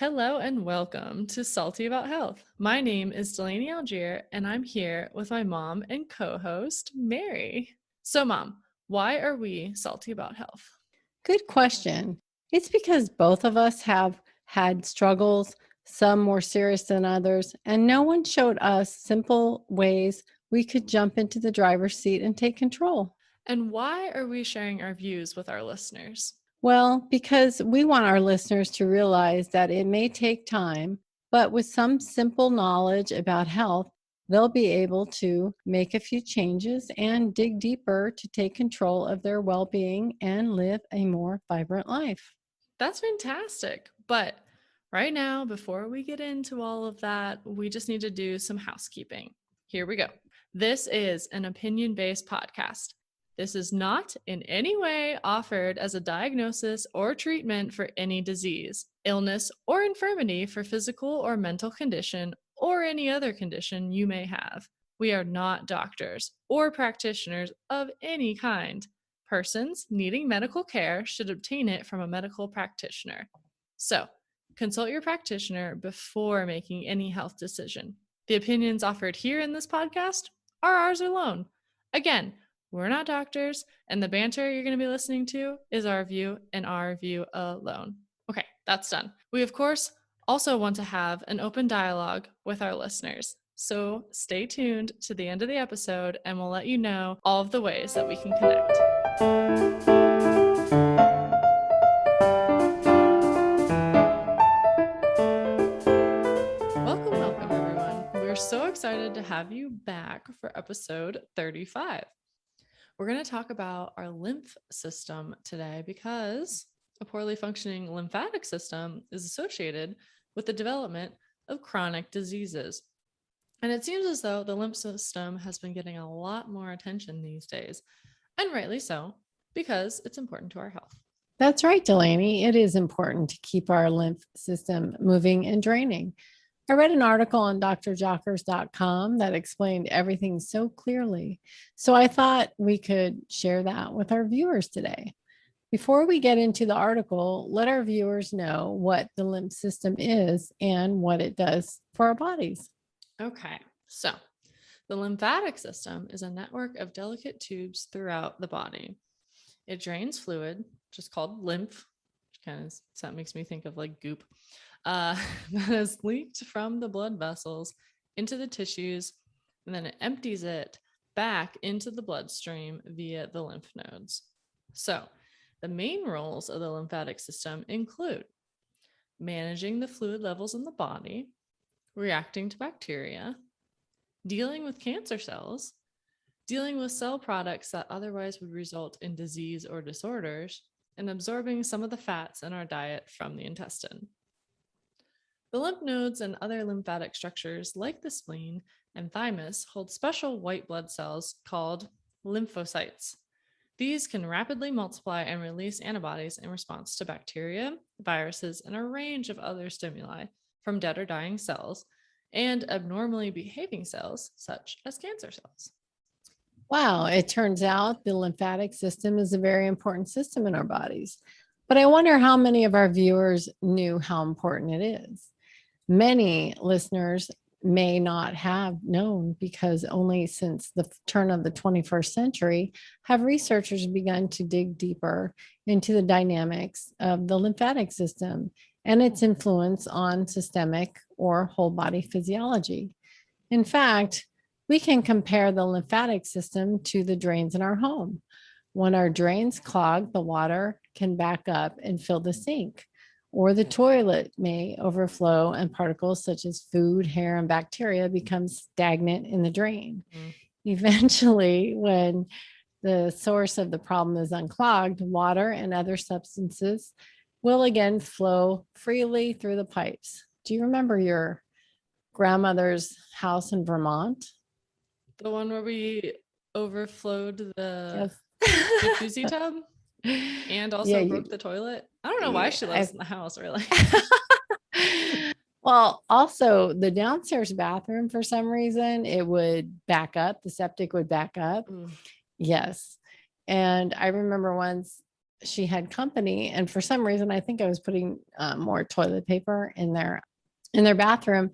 Hello and welcome to Salty About Health. My name is Dalaney and I'm here with my mom and co-host, Mary. So, Mom, why are we salty about health? Good question. It's because both of us have had struggles, some more serious than others, and no one showed us simple ways we could jump into the driver's seat and take control. And why are we sharing our views with our listeners? Well, because we want our listeners to realize that it may take time, but with some simple knowledge about health, they'll be able to make a few changes and dig deeper to take control of their well being and live a more vibrant life. That's fantastic. But right now, before we get into all of that, we just need to do some housekeeping. Here we go. This is an opinion-based podcast. This is not in any way offered as a diagnosis or treatment for any disease, illness, or infirmity for physical or mental condition or any other condition you may have. We are not doctors or practitioners of any kind. Persons needing medical care should obtain it from a medical practitioner. So, consult your practitioner before making any health decision. The opinions offered here in this podcast are ours alone. Again, we're not doctors, and the banter you're going to be listening to is our view and our view alone. Okay, that's done. We, of course, also want to have an open dialogue with our listeners. So stay tuned to the end of the episode, and we'll let you know all of the ways that we can connect. Welcome, everyone. We're so excited to have you back for episode 35. We're going to talk about our lymph system today because a poorly functioning lymphatic system is associated with the development of chronic diseases. And it seems as though the lymph system has been getting a lot more attention these days, and rightly so, because it's important to our health. That's right, Dalaney. It is important to keep our lymph system moving and draining. I read an article on drjockers.com that explained everything so clearly. So I thought we could share that with our viewers today. Before we get into the article, let our viewers know what the lymph system is and what it does for our bodies. Okay, so the lymphatic system is a network of delicate tubes throughout the body. It drains fluid, just called lymph, which kind of that makes me think of like goop, that is leaked from the blood vessels into the tissues, and then it empties it back into the bloodstream via the lymph nodes. So the main roles of the lymphatic system include managing the fluid levels in the body, reacting to bacteria, dealing with cancer cells, dealing with cell products that otherwise would result in disease or disorders, and absorbing some of the fats in our diet from the intestine. The lymph nodes and other lymphatic structures like the spleen and thymus hold special white blood cells called lymphocytes. These can rapidly multiply and release antibodies in response to bacteria, viruses, and a range of other stimuli from dead or dying cells and abnormally behaving cells such as cancer cells. Wow, it turns out the lymphatic system is a very important system in our bodies. But I wonder how many of our viewers knew how important it is. Many listeners may not have known because only since the turn of the 21st century have researchers begun to dig deeper into the dynamics of the lymphatic system and its influence on systemic or whole body physiology. In fact, we can compare the lymphatic system to the drains in our home. When our drains clog, the water can back up and fill the sink, or the toilet may overflow and particles such as food, hair, and bacteria become stagnant in the drain. Eventually, when the source of the problem is unclogged, water and other substances will again flow freely through the pipes. Do you remember your grandmother's house in Vermont? The one where we overflowed the Yes. jacuzzi tub and also broke the toilet. I don't know why she lives in the house, really. Well, also the downstairs bathroom, for some reason, it would back up. The septic would back up. Yes. And I remember once she had company, and for some reason, I think I was putting more toilet paper in their bathroom,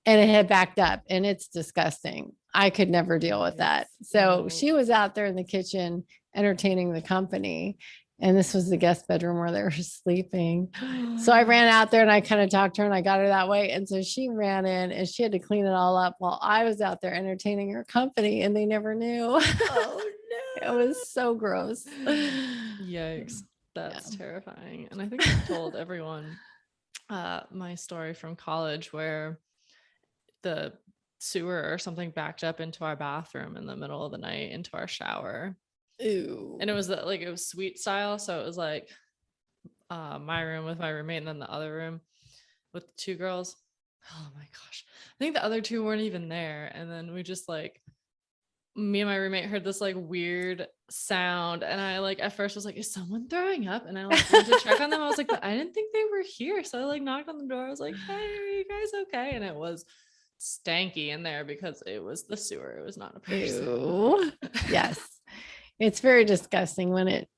and it had backed up, and it's disgusting. I could never deal with that. So No. she was out there in the kitchen entertaining the company. And this was the guest bedroom where they were sleeping. So I ran out there and I kind of talked to her and I got her that way. And so she ran in and she had to clean it all up while I was out there entertaining her company, and they never knew. Oh It no. was so gross. Yikes. That's Yeah. terrifying. And I think I've told everyone my story from college where the sewer or something backed up into our bathroom in the middle of the night into our shower. Ew. And it was like it was suite style. So it was like my room with my roommate and then the other room with the two girls. Oh my gosh. I think the other two weren't even there. And then we just like me and my roommate heard this like weird sound, and I like at first was like, is someone throwing up? And I like went to check on them. I was like, but I didn't think they were here. So I like knocked on the door. I was like, hey, are you guys okay? And it was stanky in there because it was the sewer. It was not a person. Ew. Yes. It's very disgusting when it,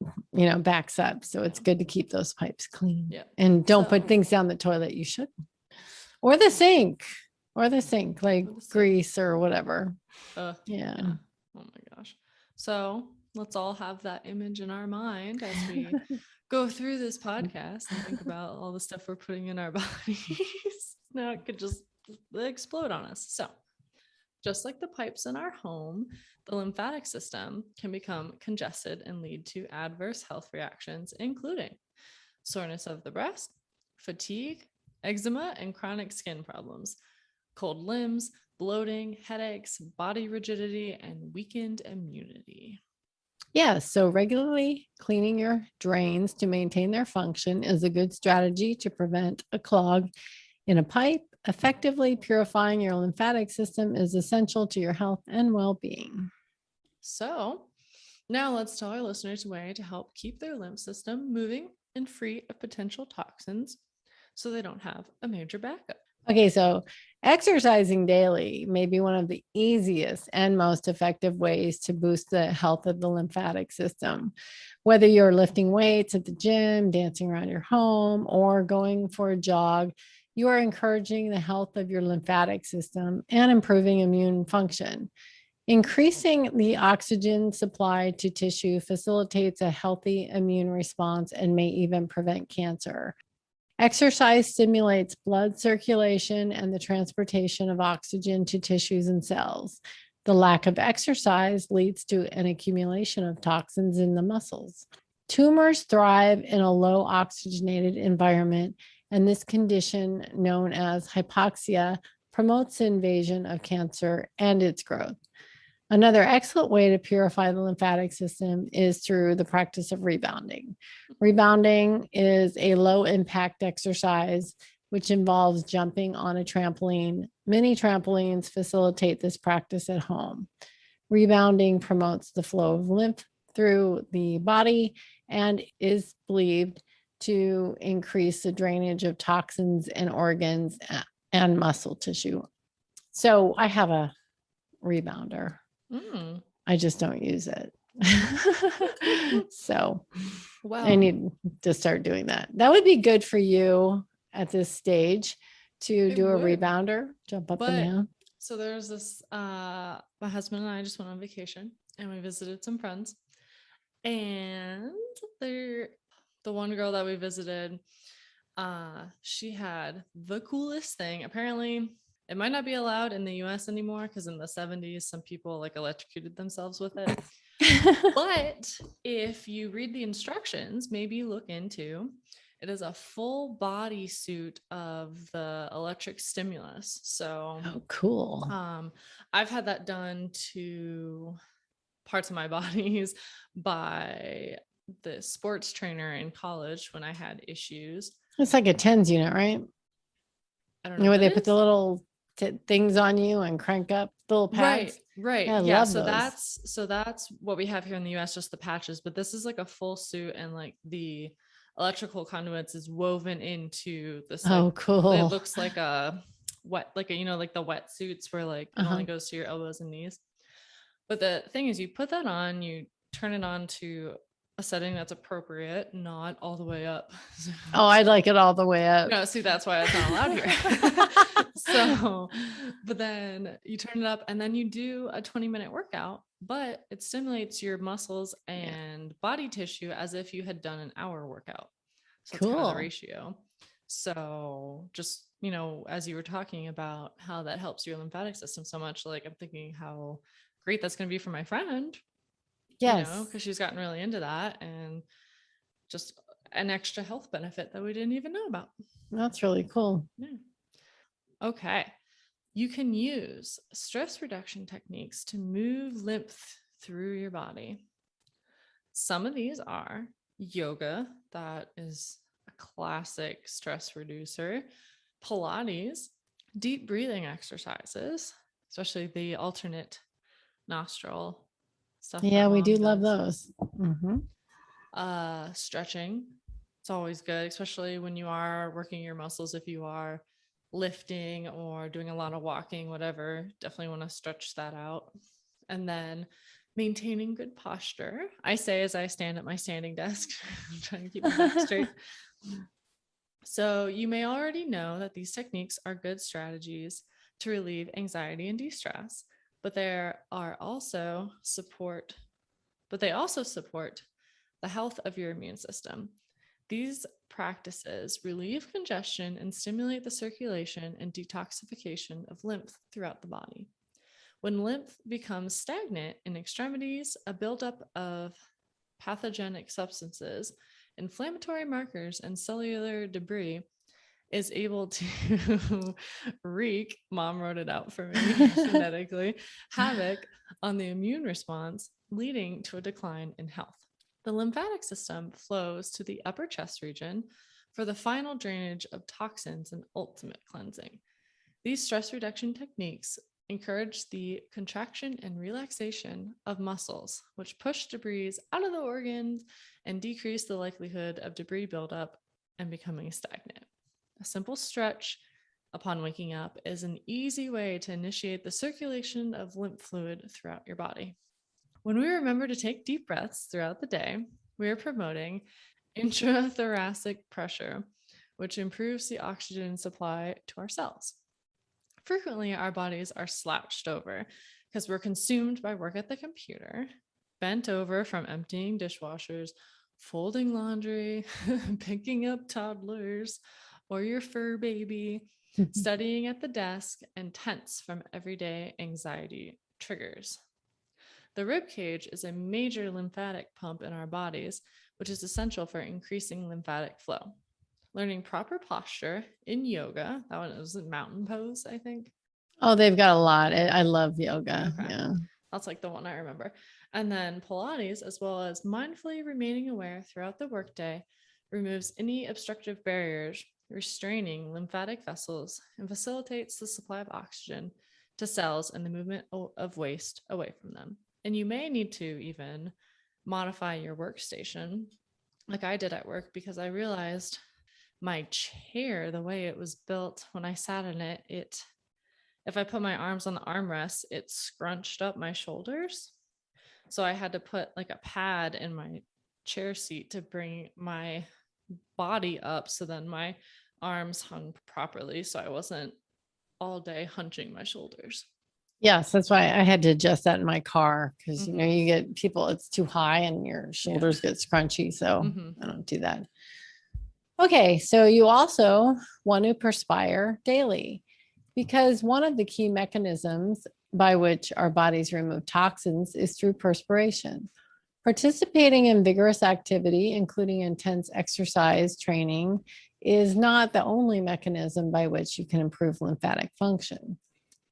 backs up. So it's good to keep those pipes clean. Yeah. And don't So- put things down the toilet you shouldn't. Or the sink. Like Or the sink. grease or whatever. Yeah. Yeah. Oh my gosh. So let's all have that image in our mind as we go through this podcast and think about all the stuff we're putting in our bodies. Now it could just explode on us. So just like the pipes in our home, the lymphatic system can become congested and lead to adverse health reactions, including soreness of the breast, fatigue, eczema, and chronic skin problems, cold limbs, bloating, headaches, body rigidity, and weakened immunity. Yeah. So regularly cleaning your drains to maintain their function is a good strategy to prevent a clog in a pipe. Effectively purifying your lymphatic system is essential to your health and well-being. So now let's tell our listeners a way to help keep their lymph system moving and free of potential toxins so they don't have a major backup. Okay, so exercising daily may be one of the easiest and most effective ways to boost the health of the lymphatic system. Whether you're lifting weights at the gym, dancing around your home, or going for a jog, you are encouraging the health of your lymphatic system and improving immune function. Increasing the oxygen supply to tissue facilitates a healthy immune response and may even prevent cancer. Exercise stimulates blood circulation and the transportation of oxygen to tissues and cells. The lack of exercise leads to an accumulation of toxins in the muscles. Tumors thrive in a low oxygenated environment, and this condition, known as hypoxia, promotes the invasion of cancer and its growth. Another excellent way to purify the lymphatic system is through the practice of rebounding. Rebounding is a low impact exercise which involves jumping on a trampoline. Many trampolines facilitate this practice at home. Rebounding promotes the flow of lymph through the body and is believed to increase the drainage of toxins and organs and muscle tissue. So I have a rebounder. I just don't use it. So I need to start doing that. That would be good for you at this stage to do a rebounder, jump up and down. So there's this, my husband and I just went on vacation and we visited some friends, and the one girl that we visited, she had the coolest thing. Apparently it might not be allowed in the US anymore because in the 70s, some people like electrocuted themselves with it. But if you read the instructions, maybe look into it is a full body suit of the electric stimulus. So oh, cool. I've had that done to parts of my bodies by the sports trainer in college when I had issues. It's like a TENS unit, right? I don't know where they put the little things on you and crank up the little pads. Right. Yeah, Yeah. love So those. that's what we have here in the US, just the patches, but this is like a full suit, and like the electrical conduits is woven into this. Like, oh, cool. It looks like a wet, like a, like the wetsuits where like it only goes to your elbows and knees. But the thing is, you put that on, you turn it on to a setting that's appropriate, not all the way up. Oh, I'd like it all the way up. No, see, that's why it's not allowed here. So, but then you turn it up and then you do a 20-minute workout, but it stimulates your muscles and body tissue as if you had done an hour workout. So it's kind of the Cool. ratio. So just, you know, as you were talking about how that helps your lymphatic system so much, like I'm thinking how great that's going to be for my friend, you know, Yes. because she's gotten really into that, and just an extra health benefit that we didn't even know about. That's really cool. Yeah. Okay. You can use stress reduction techniques to move lymph through your body. Some of these are yoga, that is a classic stress reducer, Pilates, deep breathing exercises, especially the alternate nostril stuff. Yeah, we do love does. those. Mhm. Stretching, it's always good, especially when you are working your muscles. If you are lifting or doing a lot of walking, whatever, definitely want to stretch that out. And then maintaining good posture, I say as I stand at my standing desk, trying to keep my back straight. So you may already know that these techniques are good strategies to relieve anxiety and de-stress, but they also support the health of your immune system. These practices relieve congestion and stimulate the circulation and detoxification of lymph throughout the body. When lymph becomes stagnant in extremities, a buildup of pathogenic substances, inflammatory markers, and cellular debris is able to wreak, mom wrote it out for me phonetically, havoc on the immune response, leading to a decline in health. The lymphatic system flows to the upper chest region for the final drainage of toxins and ultimate cleansing. These stress reduction techniques encourage the contraction and relaxation of muscles, which push debris out of the organs and decrease the likelihood of debris buildup and becoming stagnant. A simple stretch upon waking up is an easy way to initiate the circulation of lymph fluid throughout your body. When we remember to take deep breaths throughout the day, we are promoting intrathoracic pressure, which improves the oxygen supply to our cells. Frequently, our bodies are slouched over because we're consumed by work at the computer, bent over from emptying dishwashers, folding laundry, picking up toddlers or your fur baby, studying at the desk, and tense from everyday anxiety triggers. The rib cage is a major lymphatic pump in our bodies, which is essential for increasing lymphatic flow. Learning proper posture in yoga, that one was a mountain pose, I think. Oh, they've got a lot. I love yoga. Okay. Yeah. That's like the one I remember. And then Pilates, as well as mindfully remaining aware throughout the workday, removes any obstructive barriers, restraining lymphatic vessels, and facilitates the supply of oxygen to cells and the movement of waste away from them. And you may need to even modify your workstation, like I did at work, because I realized my chair, the way it was built when I sat in it, if I put my arms on the armrest, it scrunched up my shoulders. So I had to put like a pad in my chair seat to bring my body up so then my arms hung properly, so I wasn't all day hunching my shoulders. Yes, that's why I had to adjust that in my car because Mhm. you get people, it's too high and your shoulders get scrunchy. So Mhm. I don't do that. Okay, so you also want to perspire daily because one of the key mechanisms by which our bodies remove toxins is through perspiration. Participating in vigorous activity, including intense exercise training, is not the only mechanism by which you can improve lymphatic function.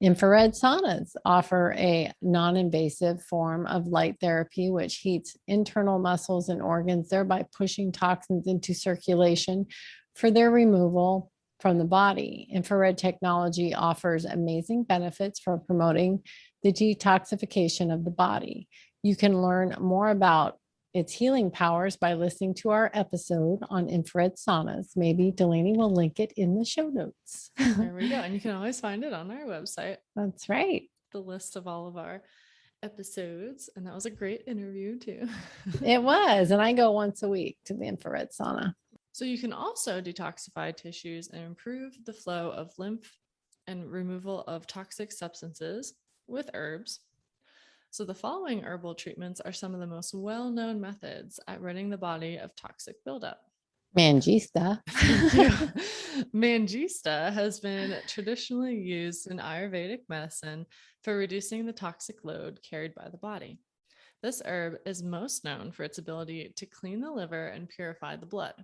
Infrared saunas offer a non-invasive form of light therapy, which heats internal muscles and organs, thereby pushing toxins into circulation for their removal from the body. Infrared technology offers amazing benefits for promoting the detoxification of the body. You can learn more about its healing powers by listening to our episode on infrared saunas. Maybe Delaney will link it in the show notes. There we go. And you can always find it on our website, That's right. the list of all of our episodes, and that was a great interview too. It was. And I go once a week to the infrared sauna. So you can also detoxify tissues and improve the flow of lymph and removal of toxic substances with herbs. So the following herbal treatments are some of the most well-known methods at ridding the body of toxic buildup. Mangista. Mangista has been traditionally used in Ayurvedic medicine for reducing the toxic load carried by the body. This herb is most known for its ability to clean the liver and purify the blood.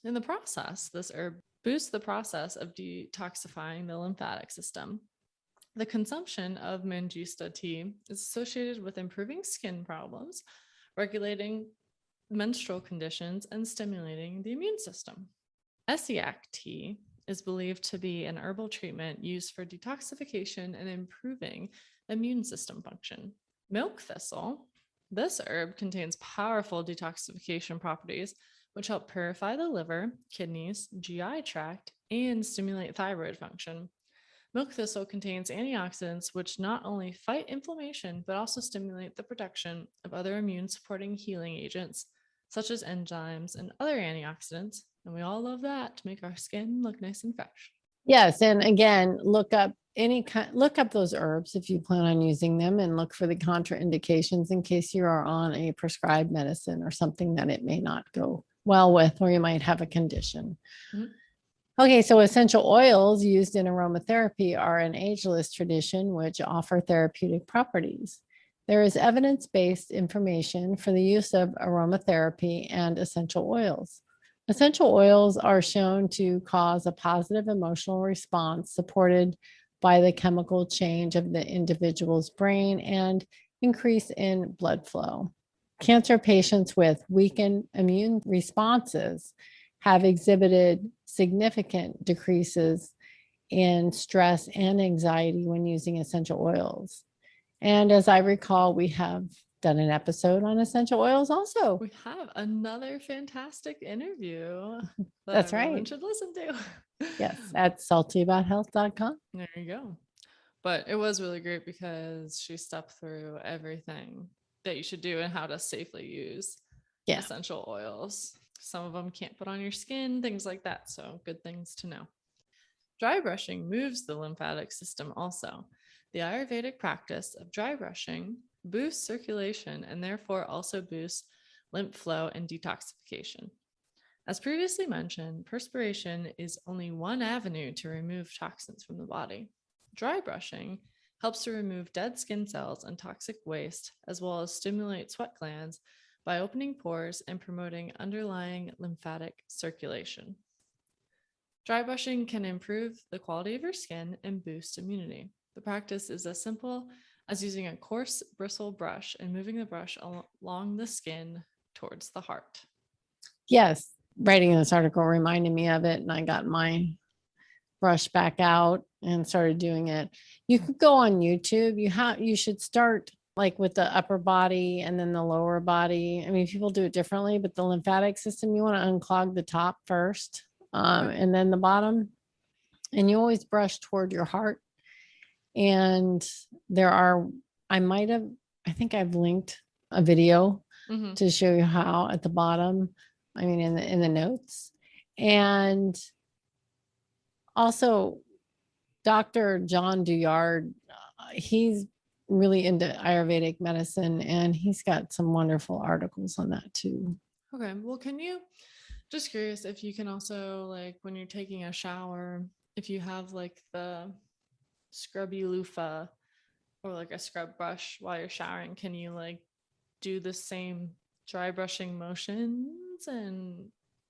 In the process, this herb boosts the process of detoxifying the lymphatic system. The consumption of Mangista tea is associated with improving skin problems, regulating menstrual conditions, and stimulating the immune system. Essiac tea is believed to be an herbal treatment used for detoxification and improving immune system function. Milk thistle, this herb contains powerful detoxification properties, which help purify the liver, kidneys, GI tract, and stimulate thyroid function. Milk thistle contains antioxidants which not only fight inflammation, but also stimulate the production of other immune-supporting healing agents, such as enzymes and other antioxidants. And we all love that to make our skin look nice and fresh. Yes. And again, look up those herbs if you plan on using them, and look for the contraindications in case you are on a prescribed medicine or something that it may not go well with, or you might have a condition. Mhm. Okay, so essential oils used in aromatherapy are an ageless tradition which offer therapeutic properties. There is evidence-based information for the use of aromatherapy and essential oils. Essential oils are shown to cause a positive emotional response supported by the chemical change of the individual's brain and increase in blood flow. Cancer patients with weakened immune responses have exhibited significant decreases in stress and anxiety when using essential oils. And as I recall, we have done an episode on essential oils also. We have another fantastic interview that That's everyone right. should listen to. Yes, at saltyabout.health.com. There you go. But it was really great because she stepped through everything that you should do and how to safely use essential oils. Some of them can't put on your skin, things like that. So good things to know. Dry brushing moves the lymphatic system also. The Ayurvedic practice of dry brushing boosts circulation and therefore also boosts lymph flow and detoxification. As previously mentioned, perspiration is only one avenue to remove toxins from the body. Dry brushing helps to remove dead skin cells and toxic waste, as well as stimulate sweat glands by opening pores and promoting underlying lymphatic circulation. Dry brushing can improve the quality of your skin and boost immunity. The practice is as simple as using a coarse bristle brush and moving the brush along the skin towards the heart. Yes, writing this article reminded me of it, and I got my brush back out and started doing it. You could go on YouTube. You should start like with the upper body and then the lower body. I mean, people do it differently, but the lymphatic system, you want to unclog the top first, and then the bottom. And you always brush toward your heart. And I think I've linked a video to show you how at the bottom, I mean, in the notes. And also Dr. John Duyard, he's really into Ayurvedic medicine, and he's got some wonderful articles on that too. Okay. Well, just curious if you can also, like, when you're taking a shower, if you have like the scrubby loofah or like a scrub brush while you're showering, can you like do the same dry brushing motions? And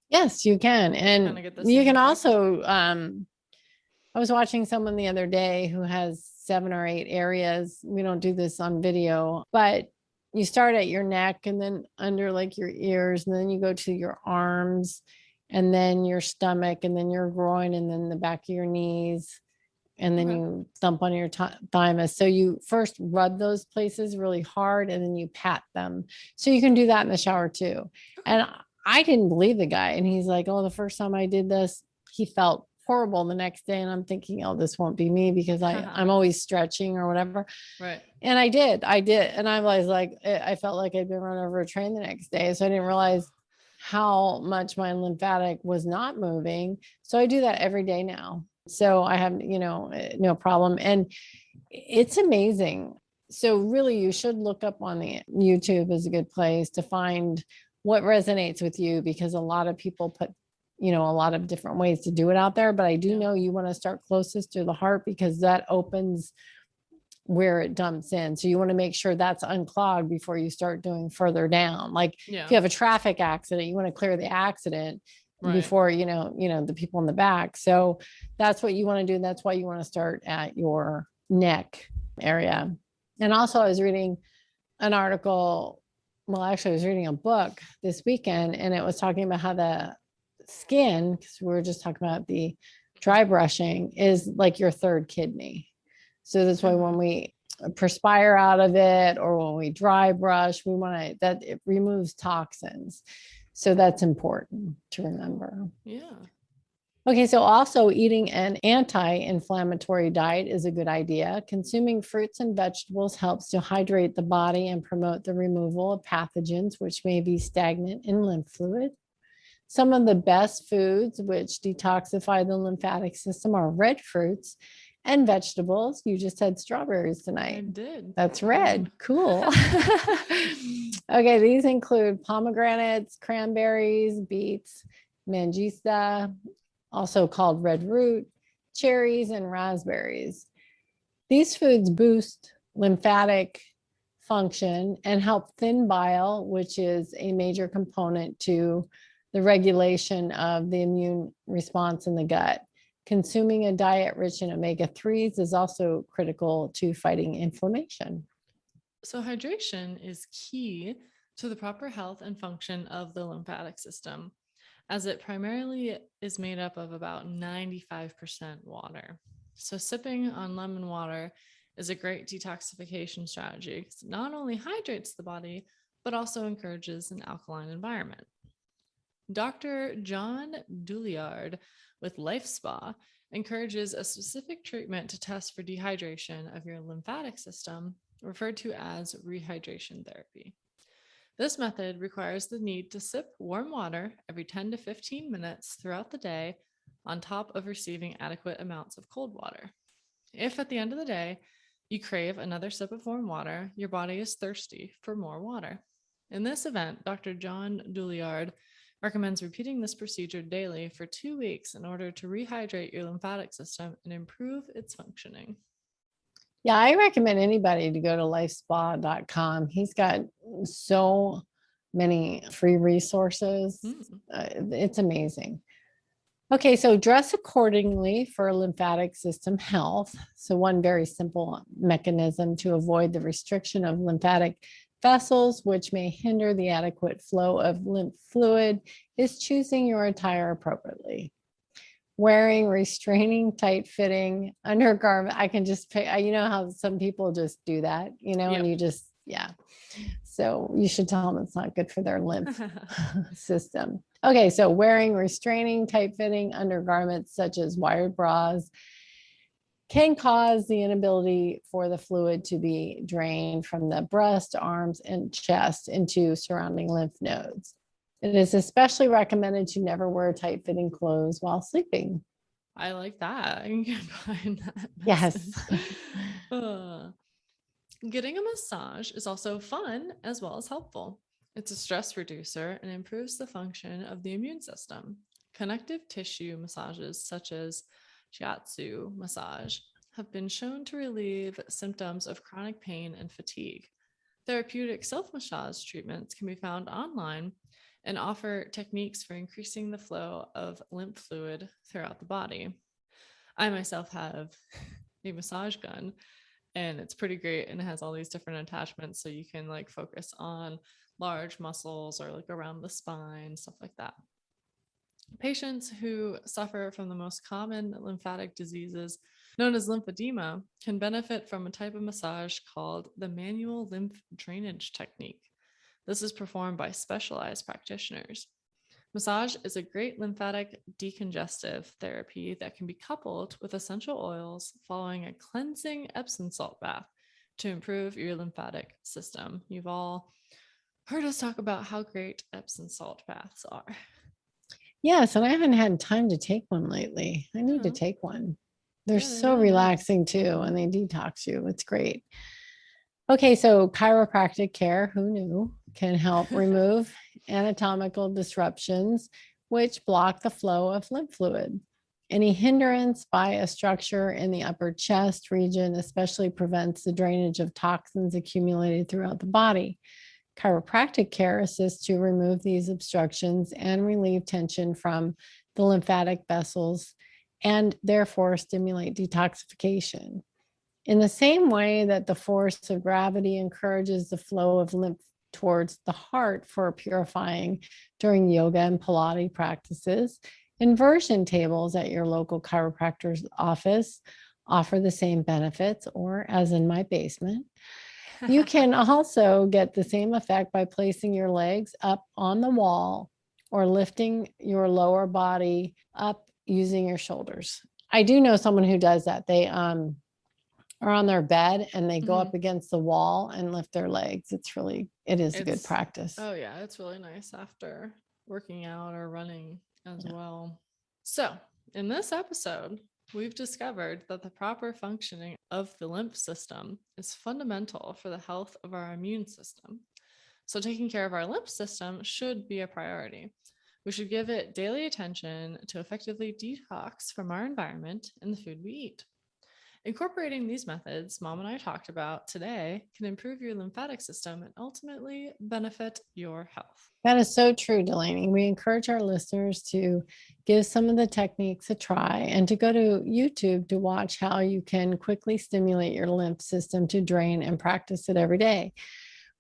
yes, you can. And you can also, I was watching someone the other day who has 7 or 8 areas. We don't do this on video, but you start at your neck and then under like your ears, and then you go to your arms and then your stomach and then your groin and then the back of your knees. And then you thump on your thymus. So you first rub those places really hard and then you pat them. So you can do that in the shower too. And I didn't believe the guy. And he's like, oh, the first time I did this, he felt horrible the next day. And I'm thinking, oh, this won't be me because I'm always stretching or whatever. Right. And I did. And I was like, I felt like I'd been run over a train the next day. So I didn't realize how much my lymphatic was not moving. So I do that every day now. So I have, no problem. And it's amazing. So really you should look up on the YouTube is a good place to find what resonates with you, because a lot of people put, a lot of different ways to do it out there. But I do know you want to start closest to the heart because that opens where it dumps in. So you want to make sure that's unclogged before you start doing further down. Like if you have a traffic accident, you want to clear the accident before, the people in the back. So that's what you want to do. That's why you want to start at your neck area. And also I was reading an article. Well, actually I was reading a book this weekend, and it was talking about how the skin, because we were just talking about the dry brushing, is like your third kidney. So that's why when we perspire out of it or when we dry brush, we want to, that it removes toxins. So that's important to remember. Yeah. Okay, so also eating an anti-inflammatory diet is a good idea. Consuming fruits and vegetables helps to hydrate the body and promote the removal of pathogens, which may be stagnant in lymph fluid. Some of the best foods which detoxify the lymphatic system are red fruits and vegetables. You just had strawberries tonight. I did. That's red. Cool. Okay, these include pomegranates, cranberries, beets, mangista, also called red root, cherries, and raspberries. These foods boost lymphatic function and help thin bile, which is a major component to the regulation of the immune response in the gut. Consuming a diet rich in omega-3s is also critical to fighting inflammation. So hydration is key to the proper health and function of the lymphatic system, as it primarily is made up of about 95% water. So sipping on lemon water is a great detoxification strategy because it not only hydrates the body, but also encourages an alkaline environment. Dr. John Douillard with Life Spa encourages a specific treatment to test for dehydration of your lymphatic system, referred to as rehydration therapy. This method requires the need to sip warm water every 10 to 15 minutes throughout the day on top of receiving adequate amounts of cold water. If at the end of the day you crave another sip of warm water, your body is thirsty for more water. In this event, Dr. John Douillard recommends repeating this procedure daily for 2 weeks in order to rehydrate your lymphatic system and improve its functioning. Yeah, I recommend anybody to go to lifespa.com. He's got so many free resources. It's amazing. Okay, so dress accordingly for lymphatic system health. So one very simple mechanism to avoid the restriction of lymphatic vessels, which may hinder the adequate flow of lymph fluid, is choosing your attire appropriately. Wearing restraining, tight-fitting undergarment. I can just pick, how some people just do that, and you just, So you should tell them it's not good for their lymph system. Okay, so wearing restraining, tight-fitting undergarments such as wired bras can cause the inability for the fluid to be drained from the breast, arms, and chest into surrounding lymph nodes. It is especially recommended to never wear tight-fitting clothes while sleeping. I like that. I can get behind that. Yes. Getting a massage is also fun as well as helpful. It's a stress reducer and improves the function of the immune system. Connective tissue massages, such as shiatsu massage, have been shown to relieve symptoms of chronic pain and fatigue. Therapeutic self-massage treatments can be found online and offer techniques for increasing the flow of lymph fluid throughout the body. I myself have a massage gun, and it's pretty great, and it has all these different attachments so you can focus on large muscles or around the spine, stuff like that. Patients who suffer from the most common lymphatic diseases known as lymphedema can benefit from a type of massage called the manual lymph drainage technique. This is performed by specialized practitioners. Massage is a great lymphatic decongestive therapy that can be coupled with essential oils following a cleansing Epsom salt bath to improve your lymphatic system. You've all heard us talk about how great Epsom salt baths are. Yes, and I haven't had time to take one lately. I need to Yeah. take one. They're Yeah, they're so really nice. relaxing too, and they detox you. It's great. Okay, so chiropractic care, who knew, can help remove anatomical disruptions which block the flow of lymph fluid. Any hindrance by a structure in the upper chest region especially prevents the drainage of toxins accumulated throughout the body. Chiropractic care assists to remove these obstructions and relieve tension from the lymphatic vessels and therefore stimulate detoxification. In the same way that the force of gravity encourages the flow of lymph towards the heart for purifying during yoga and Pilates practices, inversion tables at your local chiropractor's office offer the same benefits, or as in my basement. You can also get the same effect by placing your legs up on the wall or lifting your lower body up using your shoulders. I do know someone who does that. They are on their bed and they go up against the wall and lift their legs. It is a good practice. Oh yeah, it's really nice after working out or running as well. So in this episode, we've discovered that the proper functioning of the lymph system is fundamental for the health of our immune system. So taking care of our lymph system should be a priority. We should give it daily attention to effectively detox from our environment and the food we eat. Incorporating these methods Mom and I talked about today can improve your lymphatic system and ultimately benefit your health. That is so true, Delaney. We encourage our listeners to give some of the techniques a try and to go to YouTube to watch how you can quickly stimulate your lymph system to drain and practice it every day.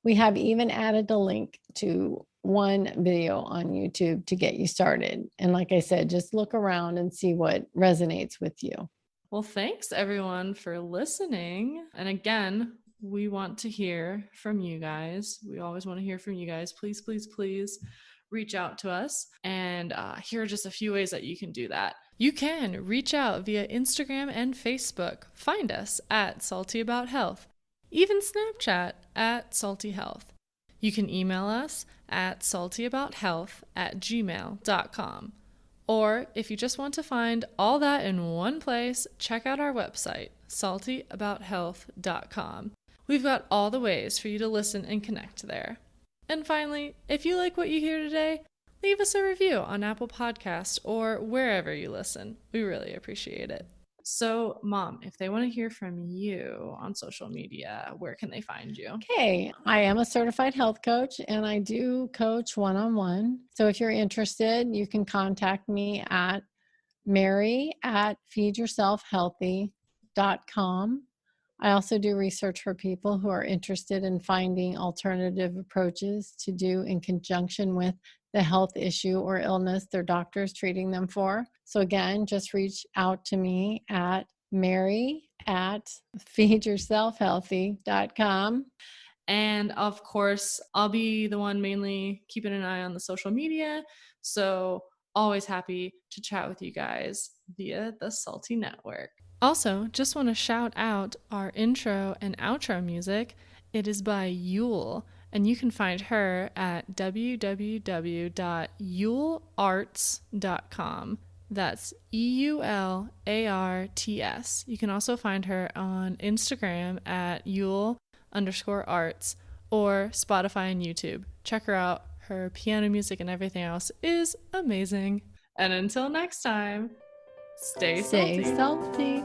We have even added a link to one video on YouTube to get you started. And like I said, just look around and see what resonates with you. Well, thanks everyone for listening. And again, we want to hear from you guys. We always want to hear from you guys. Please, please, please reach out to us. And here are just a few ways that you can do that. You can reach out via Instagram and Facebook. Find us at Salty About Health. Even Snapchat at Salty Health. You can email us at saltyabouthealth@gmail.com. Or if you just want to find all that in one place, check out our website, saltyabouthealth.com. We've got all the ways for you to listen and connect there. And finally, if you like what you hear today, leave us a review on Apple Podcasts or wherever you listen. We really appreciate it. So, Mom, if they want to hear from you on social media, where can they find you? Okay, I am a certified health coach and I do coach one-on-one. So if you're interested, you can contact me at mary@feedyourselfhealthy.com. I also do research for people who are interested in finding alternative approaches to do in conjunction with the health issue or illness their doctor is treating them for. So again, just reach out to me at mary@feedyourselfhealthy.com. And of course, I'll be the one mainly keeping an eye on the social media. So always happy to chat with you guys via the Salty Network. Also, just want to shout out our intro and outro music. It is by Yule, and you can find her at www.yulearts.com. That's EULARTS. You can also find her on Instagram at Yule_arts or Spotify and YouTube. Check her out. Her piano music and everything else is amazing. And until next time, stay salty. Stay salty.